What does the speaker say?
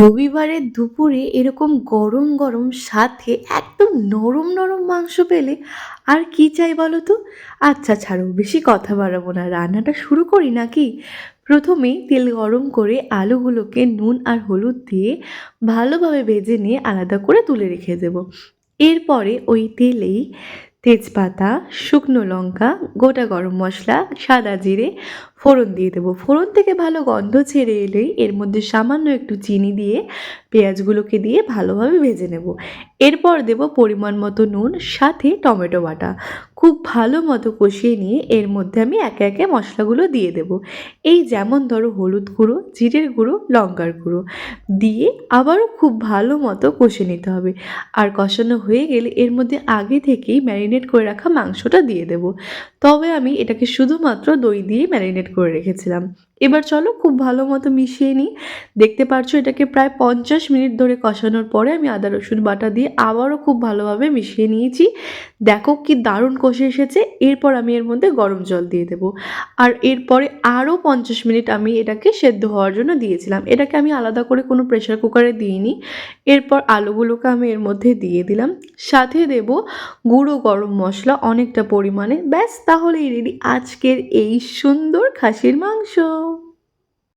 রবিবারের দুপুরে এরকম গরম গরম সাথে একদম নরম নরম মাংস পেলে আর কি চাই বলো তো। আচ্ছা ছাড়ো, বেশি কথা বাড়াবো না, রান্নাটা শুরু করি নাকি। প্রথমেই তেল গরম করে আলুগুলোকে নুন আর হলুদ দিয়ে ভালোভাবে ভেজে নিয়ে আলাদা করে তুলে রেখে দেবো। এরপরে ওই তেলেই তেজপাতা, শুকনো লঙ্কা, গোটা গরম মশলা, সাদা জিরে ফোড়ন দিয়ে দেবো। ফোড়ন থেকে ভালো গন্ধ ছেড়ে এলেই এর মধ্যে সামান্য একটু চিনি দিয়ে পেঁয়াজগুলোকে দিয়ে ভালোভাবে ভেজে নেব। এরপর দেব পরিমাণ মতো নুন, সাথে টমেটো বাটা। খুব ভালো মতো কষিয়ে নিয়ে এর মধ্যে আমি একে একে মশলাগুলো দিয়ে দেব। এই যেমন ধরো হলুদ গুঁড়ো, জিরের গুঁড়ো, লঙ্কার গুঁড়ো দিয়ে আবারও খুব ভালো মতো কষে নিতে হবে। আর কষানো হয়ে গেলে এর মধ্যে আগে থেকেই ম্যারিনেট করে রাখা মাংসটা দিয়ে দেব। তবে আমি এটাকে শুধুমাত্র দই দিয়ে ম্যারিনেট করে রেখেছিলাম। এবার চলো খুব ভালো মতো মিশিয়ে নিই। দেখতে পাচ্ছ এটাকে প্রায় 50 মিনিট ধরে কষানোর পরে আমি আদা রসুন বাটা দিয়ে আবারও খুব ভালোভাবে মিশিয়ে নিয়েছি। দেখো কি দারুণ কষে এসেছে। এরপর আমি এর মধ্যে গরম জল দিয়ে দেবো। আর এরপরে আরও 50 মিনিট আমি এটাকে সেদ্ধ হওয়ার জন্য দিয়েছিলাম। এটাকে আমি আলাদা করে কোনো প্রেশার কুকারে দিইনি। এরপর আলুগুলোকে আমি এর মধ্যে দিয়ে দিলাম, সাথে দেব গুঁড়ো গরম মশলা অনেকটা পরিমাণে। ব্যাস, তাহলেই রেডি আজকের এই সুন্দর খাসির মাংস।